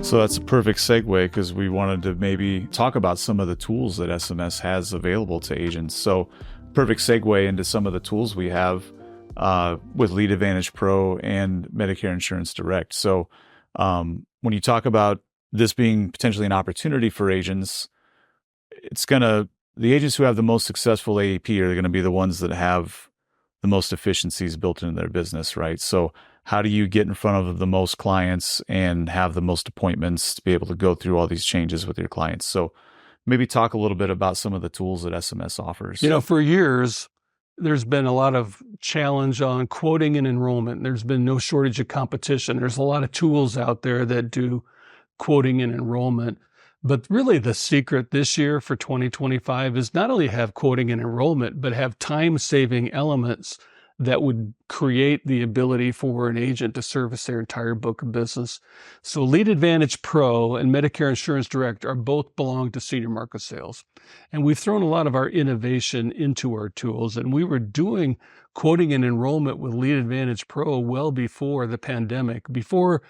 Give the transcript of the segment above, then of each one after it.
So that's a perfect segue because we wanted to maybe talk about some of the tools that SMS has available to agents. So perfect segue into some of the tools we have with Lead Advantage Pro and Medicare Insurance Direct. So when you talk about this being potentially an opportunity for agents, the agents who have the most successful AEP are going to be the ones that have the most efficiencies built into their business, right? So how do you get in front of the most clients and have the most appointments to be able to go through all these changes with your clients? So maybe talk a little bit about some of the tools that SMS offers. For years, there's been a lot of challenge on quoting and enrollment. There's been no shortage of competition. There's a lot of tools out there that do quoting and enrollment. But really the secret this year for 2025 is not only have quoting and enrollment, but have time-saving elements that would create the ability for an agent to service their entire book of business. So Lead Advantage Pro and Medicare Insurance Direct both belong to Senior Market Sales. And we've thrown a lot of our innovation into our tools. And we were doing quoting and enrollment with Lead Advantage Pro well before the pandemic, before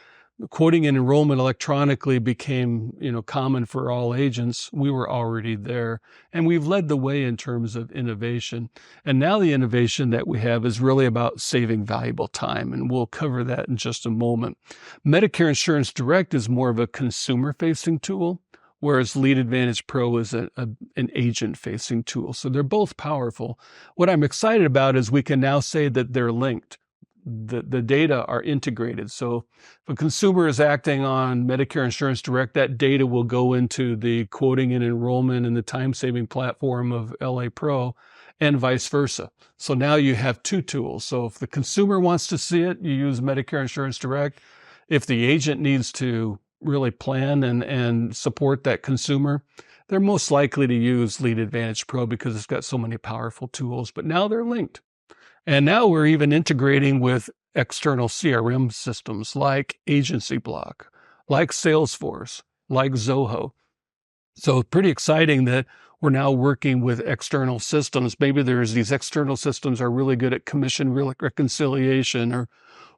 quoting and enrollment electronically became, common for all agents. We were already there, and we've led the way in terms of innovation. And now the innovation that we have is really about saving valuable time, and we'll cover that in just a moment. Medicare Insurance Direct is more of a consumer-facing tool, whereas Lead Advantage Pro is an agent-facing tool. So they're both powerful. What I'm excited about is we can now say that they're linked. The data are integrated. So if a consumer is acting on Medicare Insurance Direct, that data will go into the quoting and enrollment and the time-saving platform of LA Pro and vice versa. So now you have two tools. So if the consumer wants to see it, you use Medicare Insurance Direct. If the agent needs to really plan and support that consumer, they're most likely to use Lead Advantage Pro because it's got so many powerful tools, but now they're linked. And now we're even integrating with external CRM systems like Agency Block, like Salesforce, like Zoho. So pretty exciting that we're now working with external systems. Maybe these external systems are really good at commission reconciliation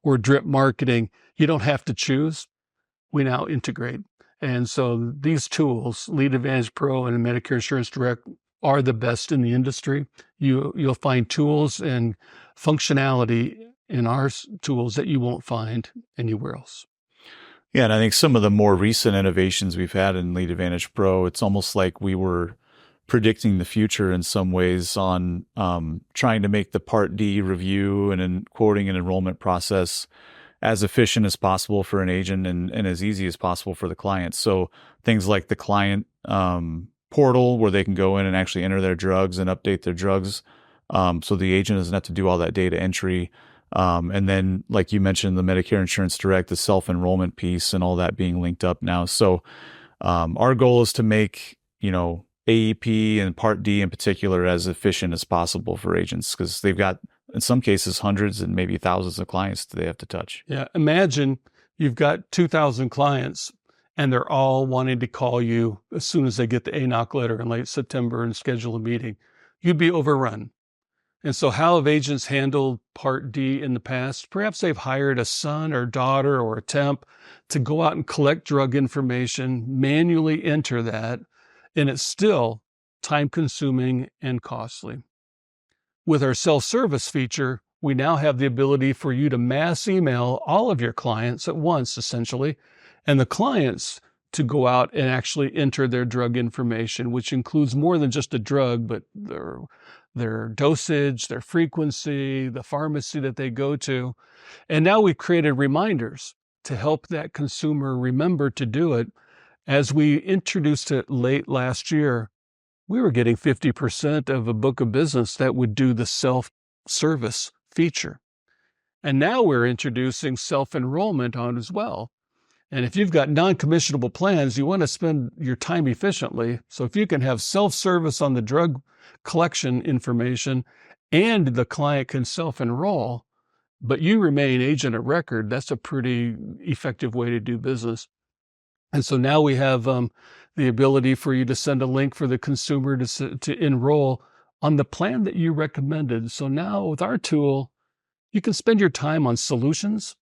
or drip marketing. You don't have to choose. We now integrate. And so these tools, Lead Advantage Pro and Medicare Insurance Direct, are the best in the industry. You'll find tools and functionality in our tools that you won't find anywhere else. Yeah, and I think some of the more recent innovations we've had in Lead Advantage Pro, it's almost like we were predicting the future in some ways on trying to make the Part D review and quoting and enrollment process as efficient as possible for an agent and as easy as possible for the client. So things like the client portal where they can go in and actually enter their drugs and update their drugs. So the agent doesn't have to do all that data entry. And then, like you mentioned, the Medicare Insurance Direct, the self-enrollment piece and all that being linked up now. So our goal is to make, AEP and Part D in particular as efficient as possible for agents because they've got, in some cases, hundreds and maybe thousands of clients that they have to touch. Yeah. Imagine you've got 2,000 clients and they're all wanting to call you as soon as they get the ANOC letter in late September and schedule a meeting. You'd be overrun. And so how have agents handled Part D in the past? Perhaps they've hired a son or daughter or a temp to go out and collect drug information, manually enter that, and it's still time-consuming and costly. With our self-service feature, we now have the ability for you to mass email all of your clients at once, essentially, and the clients to go out and actually enter their drug information, which includes more than just a drug, but their dosage, their frequency, the pharmacy that they go to. And now we've created reminders to help that consumer remember to do it. As we introduced it late last year, we were getting 50% of a book of business that would do the self-service feature. And now we're introducing self-enrollment on as well. And if you've got non-commissionable plans, you want to spend your time efficiently. So if you can have self-service on the drug collection information and the client can self-enroll, but you remain agent of record, that's a pretty effective way to do business. And so now we have the ability for you to send a link for the consumer to enroll on the plan that you recommended. So now with our tool, you can spend your time on solutions,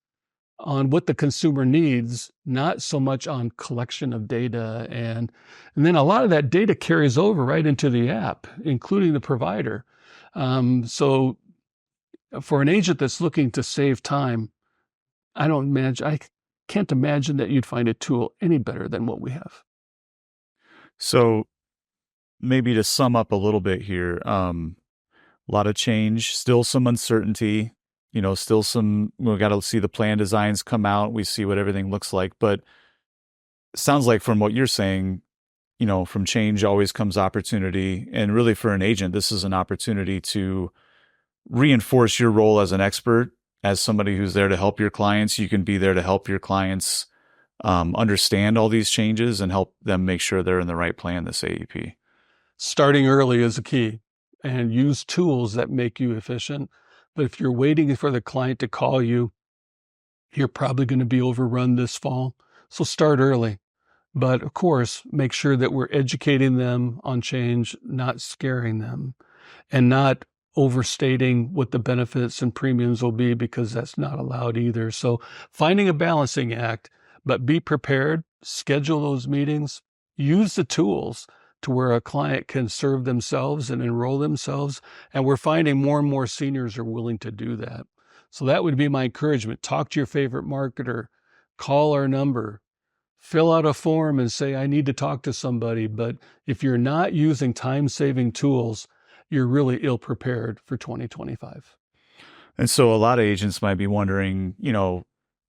on what the consumer needs, not so much on collection of data. And then a lot of that data carries over right into the app, including the provider. So for an agent that's looking to save time, I can't imagine that you'd find a tool any better than what we have. So maybe to sum up a little bit here, a lot of change, still some uncertainty, still we got to see the plan designs come out. We see what everything looks like, but it sounds like from what you're saying, from change always comes opportunity. And really for an agent, this is an opportunity to reinforce your role as an expert, as somebody who's there to help your clients. You can be there to help your clients understand all these changes and help them make sure they're in the right plan, this AEP. Starting early is the key, and use tools that make you efficient. But if you're waiting for the client to call you, you're probably going to be overrun this fall. So start early. But of course, make sure that we're educating them on change, not scaring them, and not overstating what the benefits and premiums will be, because that's not allowed either. So finding a balancing act, but be prepared, schedule those meetings, use the tools to where a client can serve themselves and enroll themselves. And we're finding more and more seniors are willing to do that. So that would be my encouragement. Talk to your favorite marketer, call our number, fill out a form and say, I need to talk to somebody. But if you're not using time-saving tools, you're really ill-prepared for 2025. And so a lot of agents might be wondering,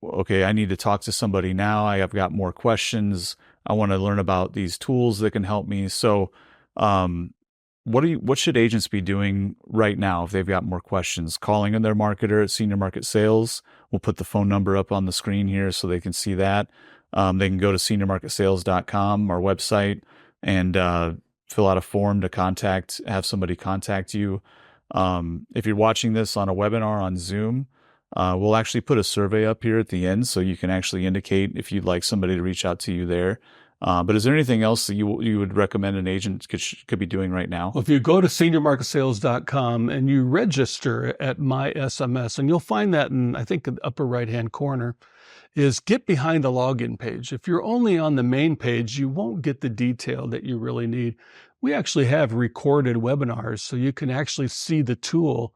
okay, I need to talk to somebody now. I've got more questions. I want to learn about these tools that can help me. So what should agents be doing right now if they've got more questions? Calling in their marketer at Senior Market Sales. We'll put the phone number up on the screen here so they can see that. They can go to seniormarketsales.com, our website, and fill out a form to have somebody contact you. If you're watching this on a webinar on Zoom, we'll actually put a survey up here at the end so you can actually indicate if you'd like somebody to reach out to you there. But is there anything else that you would recommend an agent could be doing right now? Well, if you go to seniormarketsales.com and you register at My SMS, and you'll find that in, I think, the upper right-hand corner, is get behind the login page. If you're only on the main page, you won't get the detail that you really need. We actually have recorded webinars, so you can actually see the tool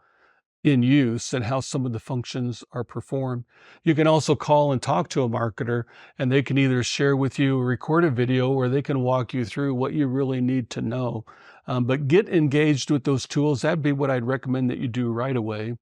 in use and how some of the functions are performed. You can also call and talk to a marketer, and they can either share with you a recorded video or they can walk you through what you really need to know. But get engaged with those tools. That'd be what I'd recommend that you do right away.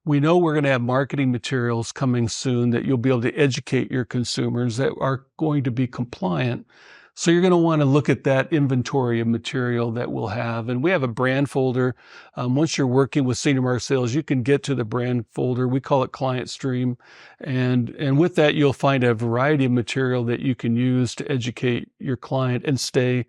We know we're going to have marketing materials coming soon that you'll be able to educate your consumers that are going to be compliant. So you're going to want to look at that inventory of material that we'll have. And we have a brand folder. Once you're working with Senior Market Sales, you can get to the brand folder. We call it Client Stream. And with that, you'll find a variety of material that you can use to educate your client and stay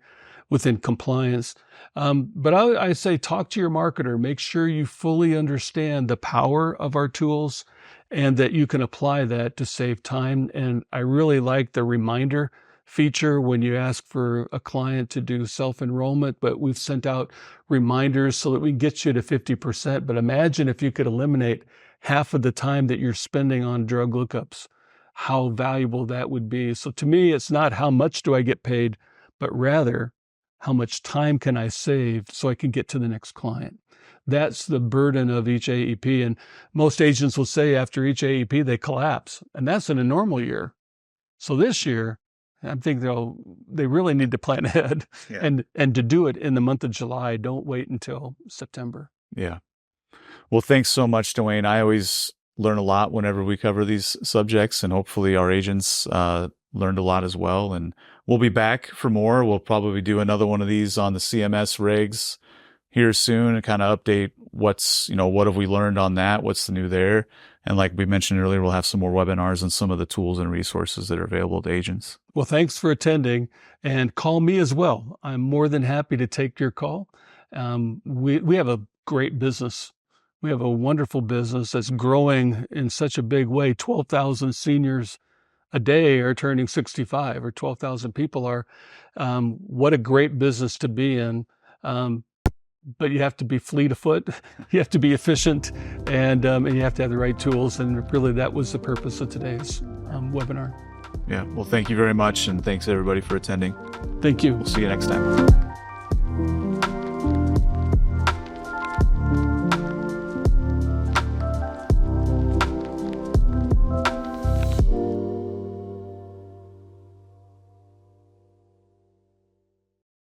within compliance. But I say talk to your marketer. Make sure you fully understand the power of our tools and that you can apply that to save time. And I really like the reminder feature when you ask for a client to do self-enrollment, but we've sent out reminders so that we can get you to 50%. But imagine if you could eliminate half of the time that you're spending on drug lookups, how valuable that would be. So to me, it's not how much do I get paid, but rather how much time can I save so I can get to the next client. That's the burden of each AEP. And most agents will say after each AEP, they collapse. And that's in a normal year. So this year, I think they really need to plan ahead. Yeah. and to do it in the month of July. Don't wait until September. Yeah. Well, thanks so much, Dwayne. I always learn a lot whenever we cover these subjects, and hopefully our agents learned a lot as well. And we'll be back for more. We'll probably do another one of these on the CMS regs here soon and kind of update what have we learned on that, what's the new there. And like we mentioned earlier, we'll have some more webinars on some of the tools and resources that are available to agents. Well, thanks for attending, and call me as well. I'm more than happy to take your call. We have a great business. We have a wonderful business that's growing in such a big way. 12,000 seniors a day are turning 65, or 12,000 people are. What a great business to be in. but you have to be fleet of foot, you have to be efficient, and you have to have the right tools. And really, that was the purpose of today's webinar. Yeah. Well, thank you very much. And thanks everybody for attending. Thank you. We'll see you next time.